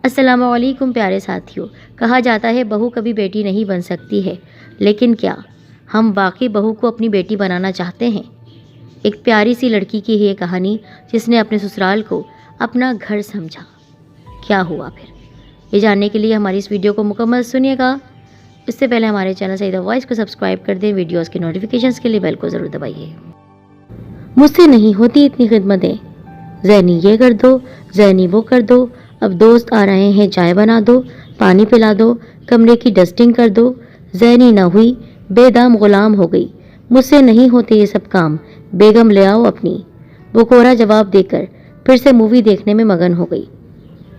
السلام علیکم پیارے ساتھیوں. کہا جاتا ہے بہو کبھی بیٹی نہیں بن سکتی ہے، لیکن کیا ہم واقعی بہو کو اپنی بیٹی بنانا چاہتے ہیں؟ ایک پیاری سی لڑکی کی ہے یہ کہانی جس نے اپنے سسرال کو اپنا گھر سمجھا. کیا ہوا پھر؟ یہ جاننے کے لیے ہماری اس ویڈیو کو مکمل سنیے گا. اس سے پہلے ہمارے چینل سعیدہ وائس کو سبسکرائب کر دیں. ویڈیوز کے نوٹیفیکیشنز کے لیے بیل کو ضرور دبائیے. مجھ سے نہیں ہوتی اتنی خدمتیں، زینی یہ کر دو، زینی وہ کر دو، اب دوست آ رہے ہیں چائے بنا دو، پانی پلا دو، کمرے کی ڈسٹنگ کر دو. زینی نہ ہوئی، بے دام غلام ہو گئی. مجھ سے نہیں ہوتے یہ سب کام، بیگم لے آؤ اپنی. وہ کوڑا جواب دے کر پھر سے مووی دیکھنے میں مگن ہو گئی.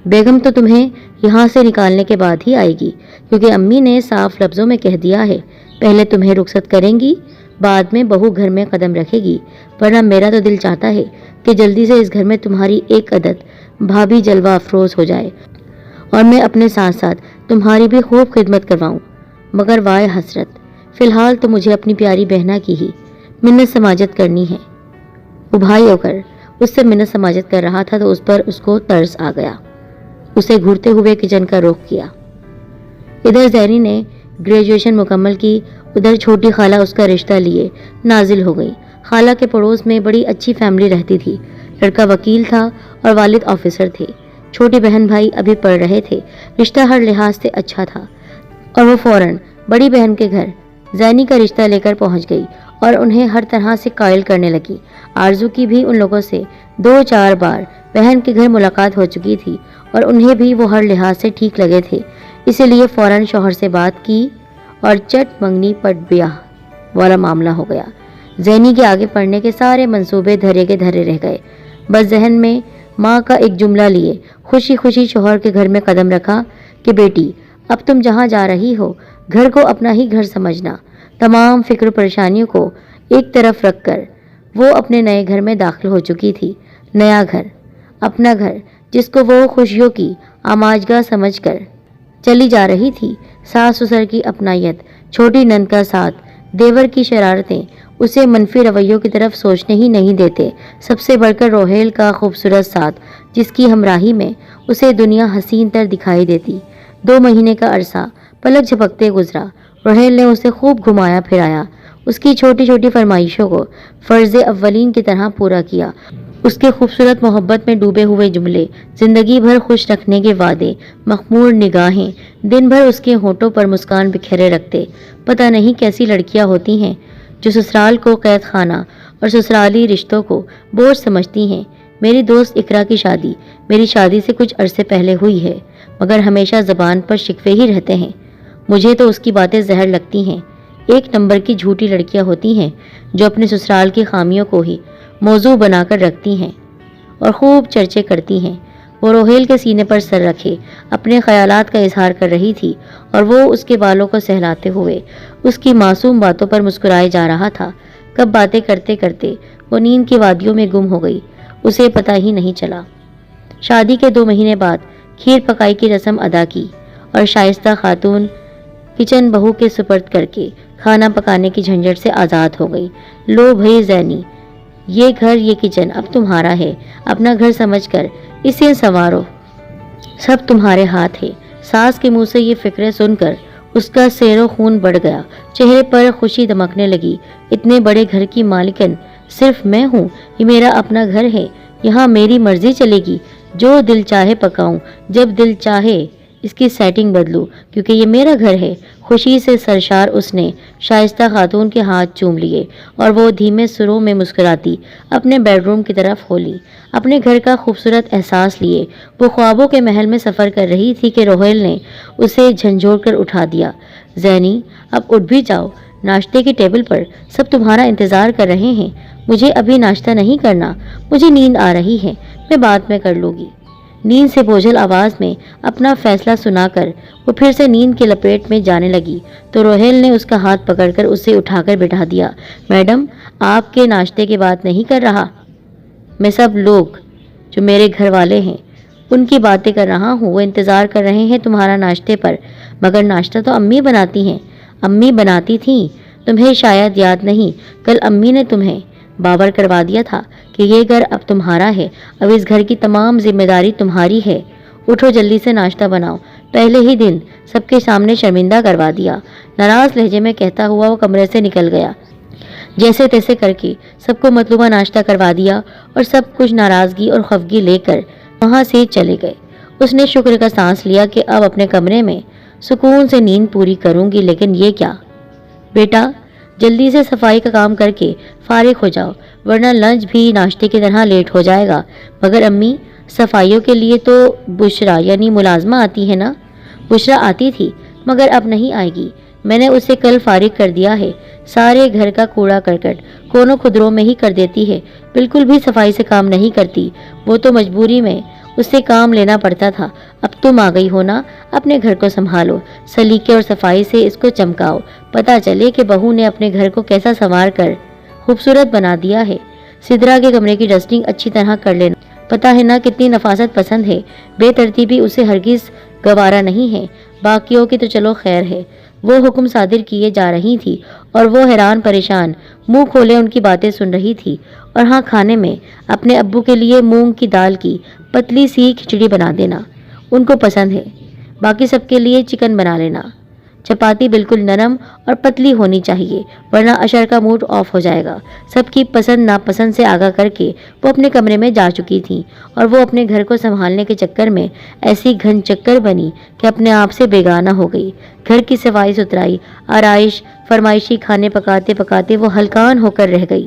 بیگم تو تمہیں یہاں سے نکالنے کے بعد ہی آئے گی، کیونکہ امی نے صاف لفظوں میں کہہ دیا ہے پہلے تمہیں رخصت کریں گی، بعد میں بہو گھر میں قدم رکھے گی. ورنہ میرا تو دل چاہتا ہے کہ جلدی سے اس گھر میں تمہاری ایک عدد بھابھی جلوہ افروز ہو جائے اور میں اپنے ساتھ ساتھ تمہاری بھی خوب خدمت کرواؤں. مگر وائے حسرت، فی الحال تو مجھے اپنی پیاری بہنا کی ہی منت سماجت کرنی ہے. وہ بھائی ہو کر اس سے منت سماجت کر رہا تھا تو اس پر اس کو ترس آ گیا. اسے گھرتے ہوئے کچن کا رخ کیا. ادھر زینی نے گریجویشن مکمل کی، ادھر چھوٹی خالہ اس کا رشتہ لیے نازل ہو گئی. خالہ کے پڑوس میں بڑی اچھی فیملی رہتی تھی. لڑکا وکیل تھا اور والد آفیسر تھے. چھوٹی بہن بھائی ابھی پڑھ رہے تھے. رشتہ ہر لحاظ سے اچھا تھا اور وہ فوراً بڑی بہن کے گھر زینی کا رشتہ لے کر پہنچ گئی اور انہیں ہر طرح سے قائل کرنے لگی. آرزو کی بھی ان لوگوں سے 2-4 بار بہن کے گھر ملاقات ہو چکی تھی اور انہیں بھی وہ ہر لحاظ سے ٹھیک لگے تھے. اسی لیے فوراً شوہر سے بات کی اور چٹ منگنی پٹ بیاہ والا معاملہ ہو گیا. زینی کے آگے پڑھنے کے سارے منصوبے دھرے کے دھرے رہ گئے. بس ذہن میں ماں کا ایک جملہ لیے خوشی خوشی شوہر کے گھر میں قدم رکھا کہ بیٹی اب تم جہاں جا رہی ہو گھر کو اپنا ہی گھر سمجھنا. تمام فکر و پریشانیوں کو ایک طرف رکھ کر وہ اپنے نئے گھر میں داخل ہو چکی تھی. نیا گھر، اپنا گھر جس کو وہ خوشیوں کی آماجگاہ سمجھ کر چلی جا رہی تھی. ساس سسر کی اپنائیت، چھوٹی نند کا ساتھ، دیور کی شرارتیں اسے منفی رویوں کی طرف سوچنے ہی نہیں دیتے. سب سے بڑھ کر روہیل کا خوبصورت ساتھ جس کی ہمراہی میں اسے دنیا حسین تر دکھائی دیتی. 2 مہینے کا عرصہ پلک جھپکتے گزرا. روہیل نے اسے خوب گھمایا پھرایا، اس کی چھوٹی چھوٹی فرمائشوں کو فرض اولین کی طرح پورا کیا. اس کے خوبصورت محبت میں ڈوبے ہوئے جملے، زندگی بھر خوش رکھنے کے وعدے، مخمور نگاہیں، دن بھر اس کے ہونٹوں پر مسکان بکھیرے رکھتے. پتہ نہیں کیسی لڑکیاں ہوتی ہیں جو سسرال کو قید خانہ اور سسرالی رشتوں کو بوجھ سمجھتی ہیں. میری دوست اقرا کی شادی میری شادی سے کچھ عرصے پہلے ہوئی ہے، مگر ہمیشہ زبان پر شکوے ہی رہتے ہیں. مجھے تو اس کی باتیں زہر لگتی ہیں. ایک نمبر کی جھوٹی لڑکیاں ہوتی ہیں جو اپنے سسرال کی خامیوں کو ہی موضوع بنا کر رکھتی ہیں اور خوب چرچے کرتی ہیں. وہ روہیل کے سینے پر سر رکھے اپنے خیالات کا اظہار کر رہی تھی اور وہ اس کے بالوں کو سہلاتے ہوئے اس کی معصوم باتوں پر مسکرائے جا رہا تھا. کب باتیں کرتے کرتے وہ نیند کی وادیوں میں گم ہو گئی، اسے پتہ ہی نہیں چلا. شادی کے 2 مہینے بعد کھیر پکائی کی رسم ادا کی اور شائستہ خاتون کچن بہو کے سپرد کر کے کھانا پکانے کی جھنجھٹ سے آزاد ہو گئی. لو بھئی زینی، یہ گھر یہ کچن اب تمہارا ہے، اپنا گھر سمجھ کر اسے سنوارو، سب تمہارے ہاتھ ہے. ساس کے منہ سے یہ فکریں سن کر اس کا سیر و خون بڑھ گیا، چہرے پر خوشی دمکنے لگی. اتنے بڑے گھر کی مالکن صرف میں ہوں، یہ میرا اپنا گھر ہے، یہاں میری مرضی چلے گی، جو دل چاہے پکاؤں، جب دل چاہے اس کی سیٹنگ بدلوں، کیونکہ یہ میرا گھر ہے. خوشی سے سرشار اس نے شائستہ خاتون کے ہاتھ چوم لیے اور وہ دھیمے سروں میں مسکراتی اپنے بیڈ روم کی طرف ہو لی. اپنے گھر کا خوبصورت احساس لیے وہ خوابوں کے محل میں سفر کر رہی تھی کہ روہیل نے اسے جھنجھوڑ کر اٹھا دیا. زینی اب اٹھ بھی جاؤ، ناشتے کی ٹیبل پر سب تمہارا انتظار کر رہے ہیں. مجھے ابھی ناشتہ نہیں کرنا، مجھے نیند آ رہی ہے، میں بعد میں کر لوں گی. نیند سے بوجھل آواز میں اپنا فیصلہ سنا کر وہ پھر سے نیند کی لپیٹ میں جانے لگی تو روہیل نے اس کا ہاتھ پکڑ کر اسے اٹھا کر بٹھا دیا. میڈم، آپ کے ناشتے کی بات نہیں کر رہا، میں سب لوگ جو میرے گھر والے ہیں ان کی باتیں کر رہا ہوں. وہ انتظار کر رہے ہیں تمہارا ناشتے پر، مگر ناشتہ تو امی بناتی ہیں. امی بناتی تھیں، تمہیں شاید یاد نہیں، کل امی نے تمہیں باور کروا دیا تھا کہ یہ گھر اب تمہارا ہے، اب اس گھر کی تمام ذمہ داری تمہاری ہے. اٹھو جلدی سے ناشتہ بناؤ، پہلے ہی دن سب کے سامنے شرمندہ کروا دیا۔ ناراض لہجے میں کہتا ہوا وہ کمرے سے نکل گیا۔ جیسے تیسے کر کے سب کو مطلوبہ ناشتہ کروا دیا اور سب کچھ ناراضگی اور خفگی لے کر وہاں سے چلے گئے۔ اس نے شکر کا سانس لیا کہ اب اپنے کمرے میں سکون سے نیند پوری کروں گی، لیکن یہ کیا؟ بیٹا جلدی سے صفائی کا کام کر کے فارغ ہو جاؤ، ورنہ لنچ بھی ناشتے کی طرح لیٹ ہو جائے گا۔ مگر امی، صفائیوں کے لیے تو بشرا یعنی ملازمہ آتی ہے نا؟ بشرا آتی تھی مگر اب نہیں آئے گی، میں نے اسے کل فارغ کر دیا ہے۔ سارے گھر کا کوڑا کرکٹ کونوں خدروں میں ہی کر دیتی ہے، بالکل بھی صفائی سے کام نہیں کرتی۔ وہ تو مجبوری میں اس سے کام لینا پڑتا تھا، اب تم آ گئی ہو نا، اپنے گھر کو سنبھالو، سلیقے اور صفائی سے اس کو چمکاؤ، پتہ چلے کہ بہو نے اپنے گھر کو کیسا سنوار کر خوبصورت بنا دیا ہے۔ سدرا کے کمرے کی ڈسٹنگ اچھی طرح کر لینا، پتہ ہے نا کتنی نفاست پسند ہے، بے ترتیبی اسے ہرگز گوارا نہیں ہے۔ باقیوں کی تو چلو خیر ہے۔ وہ حکم صادر کیے جا رہی تھی اور وہ حیران پریشان منہ کھولے ان کی باتیں سن رہی تھی۔ اور ہاں، کھانے میں اپنے ابو کے لیے مونگ کی دال کی پتلی سی کھچڑی بنا دینا، ان کو پسند ہے۔ باقی سب کے لیے چکن بنا لینا۔ چپاتی بالکل نرم اور پتلی ہونی چاہیے، ورنہ اشر کا موڈ آف ہو جائے گا۔ سب کی پسند ناپسند سے آگاہ کر کے وہ اپنے کمرے میں جا چکی تھی اور وہ اپنے گھر کو سنبھالنے کے چکر میں ایسی گھن چکر بنی کہ اپنے آپ سے بیگانہ ہو گئی۔ گھر کی صفائی ستھرائی، آرائش، فرمائشی کھانے پکاتے پکاتے وہ ہلکان ہو کر رہ گئی۔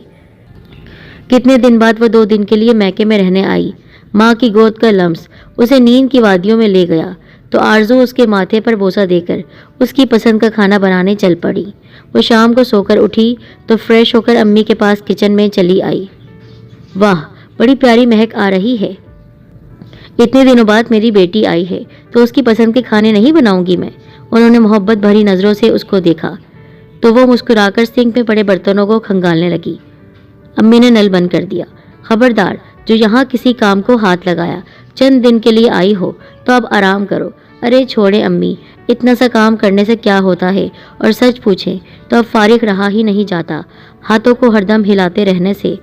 کتنے دن بعد وہ 2 دن کے لیے میکے میں رہنے آئی۔ ماں کی گود کا لمس اسے نیند کی وادیوں میں لے گیا تو آرزو اس کے ماتھے پر بوسہ دے کر اس کی پسند کا کھانا بنانے چل پڑی۔ وہ شام کو سو کر اٹھی تو فریش ہو کر امی کے پاس کچن میں چلی آئی۔ واہ، بڑی پیاری مہک آ رہی ہے، اتنے دنوں بعد میری بیٹی آئی ہے تو اس کی پسند کے کھانے نہیں بناؤں گی میں؟ انہوں نے محبت بھری نظروں سے اس کو دیکھا تو وہ مسکرا کر سنک میں پڑے برتنوں کو کھنگالنے لگی۔ امی نے نل بند کر دیا۔ خبردار، جو یہاں کسی کام کو ہاتھ لگایا، چند دن کے لیے آئی ہو تو اب آرام کرو۔ ارے چھوڑے امی، اتنا سا کام کرنے سے کیا ہوتا ہے، اور سچ پوچھیں تو اب فارغ رہا ہی نہیں جاتا، ہاتھوں کو ہردم ہلاتے رہنے سے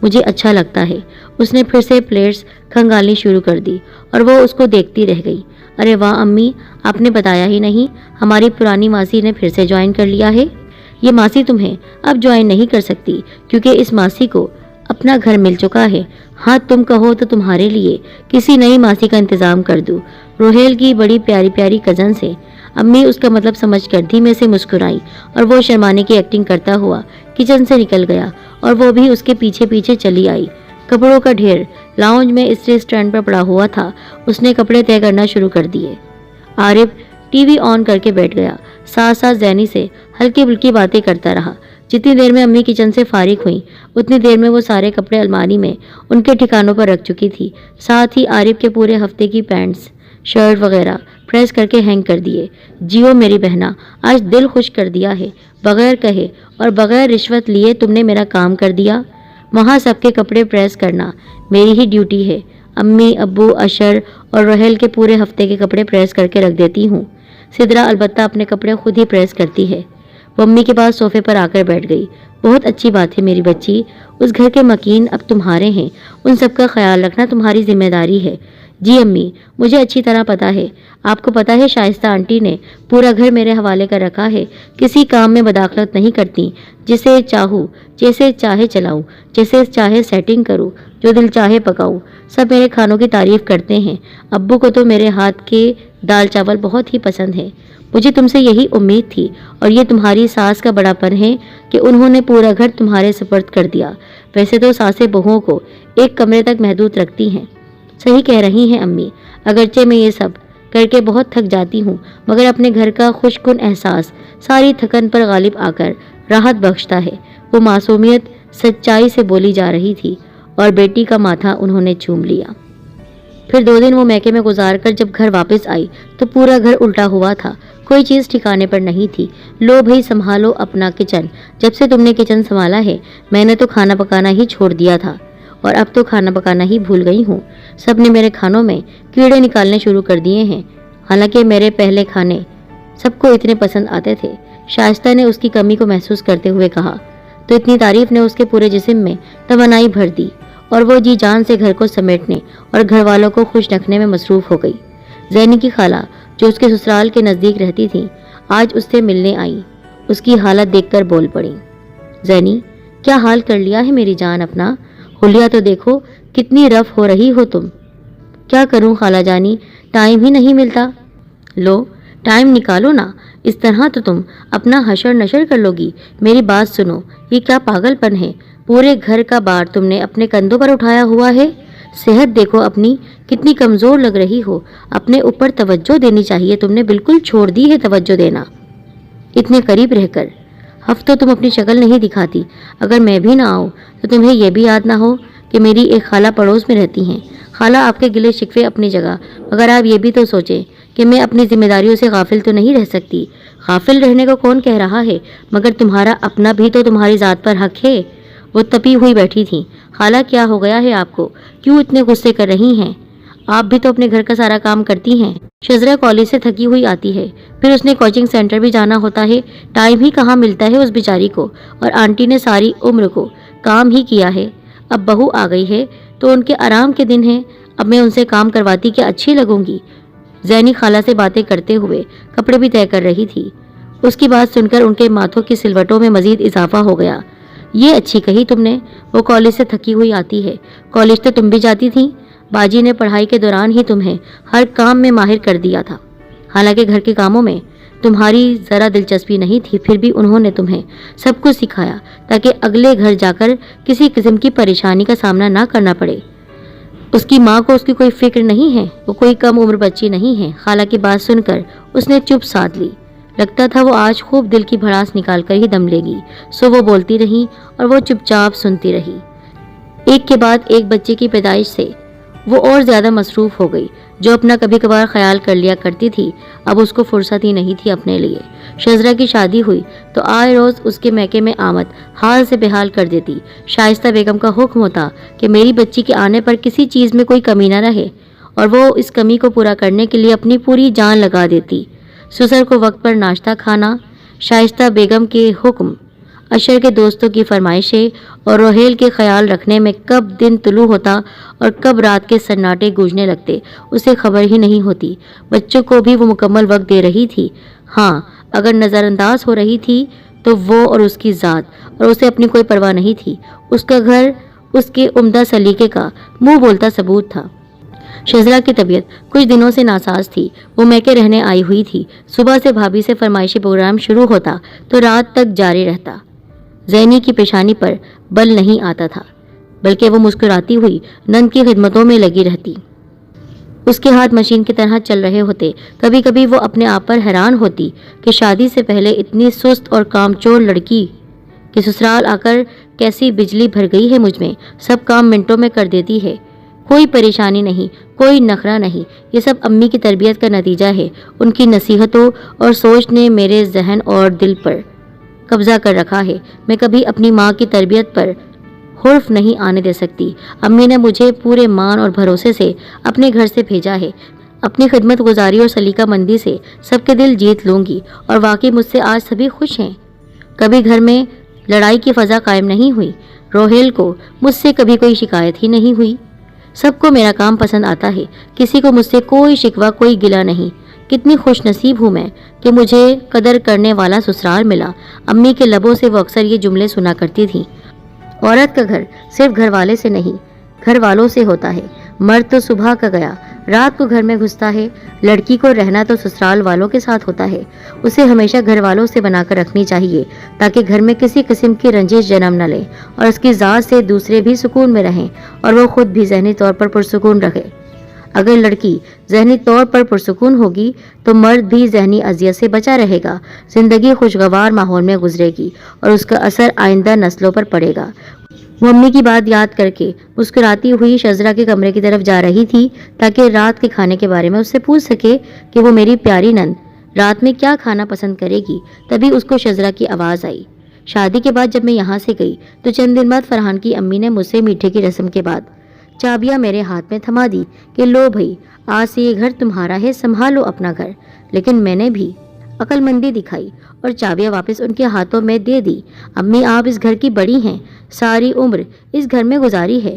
مجھے اچھا لگتا ہے۔ اس نے پھر سے پلیٹس کھنگالنی شروع کر دی اور وہ اس کو دیکھتی رہ گئی۔ ارے واہ امی، آپ نے بتایا ہی نہیں، ہماری پرانی ماسی نے پھر سے جوائن کر لیا ہے۔ یہ ماسی تمہیں اب جوائن نہیں کر سکتی کیونکہ اس ماسی کو اپنا گھر مل چکا ہے۔ ہاں تم کہو تو تمہارے لیے کسی نئی ماسی کا انتظام کر دوں، روہیل کی بڑی پیاری پیاری کزن سے۔ امی اس کا مطلب سمجھ کر دھیمے سے مسکرائی اور وہ شرمانے کی ایکٹنگ کرتا ہوا کچن سے نکل گیا اور وہ بھی اس کے پیچھے پیچھے چلی آئی۔ کپڑوں کا ڈھیر لاؤنج میں استری اسٹینڈ پر پڑا ہوا تھا، اس نے کپڑے طے کرنا شروع کر دیے۔ عارف ٹی وی آن کر کے بیٹھ گیا، ساتھ ساتھ زینی سے ہلکی پھلکی باتیں کرتا رہا۔ جتنی دیر میں امی کچن سے فارغ ہوئیں اتنی دیر میں وہ سارے کپڑے الماری میں ان کے ٹھکانوں پر رکھ چکی تھی، ساتھ ہی عارف کے پورے ہفتے کی پینٹس، شرٹ وغیرہ پریس کر کے ہینگ کر دیے۔ جیو میری بہنا، آج دل خوش کر دیا ہے، بغیر کہے اور بغیر رشوت لیے تم نے میرا کام کر دیا۔ وہاں سب کے کپڑے پریس کرنا میری ہی ڈیوٹی ہے، امی، ابو، اشر اور روہیل کے پورے ہفتے کے کپڑے پریس کر کے رکھ دیتی ہوں۔ سدرا البتہ اپنے کپڑے خود ہی پریس کرتی ہے۔ وہ امی کے پاس صوفے پر آ کر بیٹھ گئی۔ بہت اچھی بات ہے میری بچی، اس گھر کے مکین اب تمہارے ہیں، ان سب کا خیال رکھنا تمہاری ذمہ داری ہے۔ جی امی، مجھے اچھی طرح پتا ہے، آپ کو پتا ہے شائستہ آنٹی نے پورا گھر میرے حوالے کر رکھا ہے، کسی کام میں مداخلت نہیں کرتی، جسے چاہوں جیسے چاہے چلاؤں، جیسے چاہے سیٹنگ کروں، جو دل چاہے پکاؤں، سب میرے کھانوں کی تعریف کرتے ہیں۔ ابو کو تو میرے ہاتھ کے دال چاول بہت ہی پسند ہے۔ مجھے تم سے یہی امید تھی، اور یہ تمہاری ساس کا بڑا پن ہے کہ انہوں نے پورا گھر تمہارے سپرد کر دیا۔ ویسے تو ساسیں بہوؤں کو ایک کمرے تک محدود رکھتی ہیں۔ صحیح کہہ رہی ہیں امی، اگرچہ میں یہ سب کر کے بہت تھک جاتی ہوں، مگر اپنے گھر کا خوش کن احساس ساری تھکن پر غالب آ کر راحت بخشتا ہے۔ وہ معصومیت سچائی سے بولی جا رہی تھی اور بیٹی کا ماتھا انہوں نے چوم لیا۔ پھر 2 دن وہ میکے میں گزار کر جب گھر واپس آئی تو پورا گھر الٹا ہوا تھا، کوئی چیز ٹھکانے پر نہیں تھی۔ لو بھئی سنبھالو اپنا کچن، جب سے تم نے کچن سنبھالا ہے میں نے تو کھانا پکانا ہی چھوڑ دیا تھا، اور اب تو کھانا پکانا ہی بھول گئی ہوں۔ سب نے میرے کھانوں میں کیڑے نکالنے شروع کر دیے ہیں، حالانکہ میرے پہلے کھانے سب کو اتنے پسند آتے تھے۔ شائستہ نے اس کی کمی کو محسوس کرتے ہوئے کہا تو اتنی تعریف نے اس کے پورے جسم میں توانائی بھر دی اور وہ جی جان سے گھر کو سمیٹنے اور گھر والوں کو خوش رکھنے میں مصروف ہو گئی۔ زینی کی خالہ جو اس کے سسرال کے نزدیک رہتی تھی آج اس سے ملنے آئی۔ اس کی حالت دیکھ کر بول پڑی، زینی کیا حال کر لیا ہے میری جان اپنا؟ حلیہ تو دیکھو کتنی رف ہو رہی ہو تم۔ کیا کروں خالہ جانی، ٹائم ہی نہیں ملتا۔ لو ٹائم نکالو نا، اس طرح تو تم اپنا حشر نشر کر لو گی۔ میری بات سنو، یہ کیا پاگل پن ہے؟ پورے گھر کا بار تم نے اپنے کندھوں پر اٹھایا ہوا ہے۔ صحت دیکھو اپنی کتنی کمزور لگ رہی ہو، اپنے اوپر توجہ دینی چاہیے، تم نے بالکل چھوڑ دی ہے توجہ دینا۔ اتنے قریب رہ کر ہفتوں تم اپنی شکل نہیں دکھاتی، اگر میں بھی نہ آؤں تو تمہیں یہ بھی یاد نہ ہو کہ میری ایک خالہ پڑوس میں رہتی ہیں۔ خالہ آپ کے گلے شکوے اپنی جگہ، مگر آپ یہ بھی تو سوچیں کہ میں اپنی ذمہ داریوں سے غافل تو نہیں رہ سکتی۔ غافل رہنے کو کون کہہ رہا ہے، مگر تمہارا اپنا بھی تو تمہاری ذات پر حق ہے۔ وہ تپی ہوئی بیٹھی تھیں۔ خالہ کیا ہو گیا ہے آپ کو، کیوں اتنے غصے کر رہی ہیں؟ آپ بھی تو اپنے گھر کا سارا کام کرتی ہیں۔ شزرہ کالج سے تھکی ہوئی آتی ہے، پھر اس نے کوچنگ سینٹر بھی جانا ہوتا ہے، ٹائم ہی کہاں ملتا ہے اس بیچاری کو۔ اور آنٹی نے ساری عمر کو کام ہی کیا ہے، اب بہو آ گئی ہے تو ان کے آرام کے دن ہیں، اب میں ان سے کام کرواتی کیا اچھی لگوں گی؟ زینی خالہ سے باتیں کرتے ہوئے کپڑے بھی طے کر رہی تھی۔ اس کی بات سن کر ان کے ماتھوں کی سلوٹوں میں مزید اضافہ ہو گیا۔ یہ اچھی کہی تم نے، وہ کالج سے تھکی ہوئی آتی ہے، کالج تو تم بھی جاتی تھی، باجی نے پڑھائی کے دوران ہی تمہیں ہر کام میں ماہر کر دیا تھا۔ حالانکہ گھر کے کاموں میں تمہاری ذرا دلچسپی نہیں تھی، پھر بھی انہوں نے تمہیں سب کچھ سکھایا تاکہ اگلے گھر جا کر کسی قسم کی پریشانی کا سامنا نہ کرنا پڑے۔ اس کی ماں کو اس کی کوئی فکر نہیں ہے، وہ کوئی کم عمر بچی نہیں ہے۔ خالہ کی بات سن کر اس نے چپ سادھ لی، لگتا تھا وہ آج خوب دل کی بھڑاس نکال کر ہی دم لے گی، سو وہ بولتی رہی اور وہ چپ چاپ سنتی رہی۔ ایک کے بعد ایک بچے کی پیدائش سے وہ اور زیادہ مصروف ہو گئی، جو اپنا کبھی کبھار خیال کر لیا کرتی تھی اب اس کو فرصت ہی نہیں تھی اپنے لیے۔ شزرہ کی شادی ہوئی تو آئے روز اس کے میکے میں آمد حال سے بحال کر دیتی۔ شائستہ بیگم کا حکم ہوتا کہ میری بچی کے آنے پر کسی چیز میں کوئی کمی نہ رہے، اور وہ اس کمی کو پورا کرنے کے لیے اپنی پوری جان لگا دیتی۔ سسر کو وقت پر ناشتہ کھانا، شائستہ بیگم کے حکم، اشر کے دوستوں کی فرمائشیں اور روحیل کے خیال رکھنے میں کب دن طلوع ہوتا اور کب رات کے سناٹے گونجنے لگتے اسے خبر ہی نہیں ہوتی۔ بچوں کو بھی وہ مکمل وقت دے رہی تھی، ہاں اگر نظر انداز ہو رہی تھی تو وہ اور اس کی ذات، اور اسے اپنی کوئی پرواہ نہیں تھی۔ اس کا گھر اس کے عمدہ سلیقے کا منہ بولتا ثبوت تھا۔ شزرہ کی طبیعت کچھ دنوں سے ناساز تھی، وہ میکے رہنے آئی ہوئی تھی۔ صبح سے بھابھی سے فرمائشی پروگرام شروع ہوتا تو رات تک جاری رہتا۔ زینی کی پیشانی پر بل نہیں آتا تھا، بلکہ وہ مسکراتی ہوئی نند کی خدمتوں میں لگی رہتی۔ اس کے ہاتھ مشین کی طرح چل رہے ہوتے۔ کبھی کبھی وہ اپنے آپ پر حیران ہوتی کہ شادی سے پہلے اتنی سست اور کامچور لڑکی کہ سسرال آ کر کیسی بجلی بھر گئی ہے مجھ میں، سب کام منٹوں میں کر دیتی ہے، کوئی پریشانی نہیں، کوئی نخرہ نہیں۔ یہ سب امی کی تربیت کا نتیجہ ہے، ان کی نصیحتوں اور سوچ نے میرے ذہن اور دل پر قبضہ کر رکھا ہے۔ میں کبھی اپنی ماں کی تربیت پر حرف نہیں آنے دے سکتی۔ امی نے مجھے پورے مان اور بھروسے سے اپنے گھر سے بھیجا ہے، اپنی خدمت گزاری اور سلیقہ مندی سے سب کے دل جیت لوں گی، اور واقعی مجھ سے آج سبھی خوش ہیں۔ کبھی گھر میں لڑائی کی فضا قائم نہیں ہوئی، روحیل کو مجھ سے کبھی کوئی شکایت ہی نہیں ہوئی۔ سب کو میرا کام پسند آتا ہے، کسی کو مجھ سے کوئی شکوہ کوئی گلہ نہیں۔ کتنی خوش نصیب ہوں میں کہ مجھے قدر کرنے والا سسرال ملا۔ امی کے لبوں سے وہ اکثر یہ جملے سنا کرتی تھیں، عورت کا گھر صرف گھر والے سے نہیں، گھر والوں سے ہوتا ہے۔ مرد تو صبح کا گیا رات کو گھر میں گھستا ہے، لڑکی کو رہنا تو سسرال والوں کے ساتھ ہوتا ہے۔ اسے ہمیشہ گھر والوں سے بنا کر رکھنی چاہیے تاکہ گھر میں کسی قسم کی رنجش جنم نہ لے، اور اس کی ذات سے دوسرے بھی سکون میں رہیں اور وہ خود بھی ذہنی طور پر پرسکون رہے۔ اگر لڑکی ذہنی طور پر پرسکون ہوگی تو مرد بھی ذہنی اذیت سے بچا رہے گا، زندگی خوشگوار ماحول میں گزرے گی اور اس کا اثر آئندہ نسلوں پر پڑے گا۔ وہ امی کی بات یاد کر کے مسکراتی ہوئی شزرہ کے کمرے کی طرف جا رہی تھی تاکہ رات کے کھانے کے بارے میں اس سے پوچھ سکے کہ وہ میری پیاری نند رات میں کیا کھانا پسند کرے گی۔ تبھی اس کو شزرہ کی آواز آئی۔ شادی کے بعد جب میں یہاں سے گئی تو چند دن بعد فرحان کی امی نے مجھ سے میٹھے کی رسم کے بعد چابیاں میرے ہاتھ میں تھما دی کہ لو بھائی، آج سے یہ گھر تمہارا ہے، سنبھالو اپنا گھر۔ لیکن میں نے بھی عقل مندی دکھائی اور چابیاں واپس ان کے ہاتھوں میں دے دی۔ امی آپ اس گھر کی بڑی ہیں، ساری عمر اس گھر میں گزاری ہے،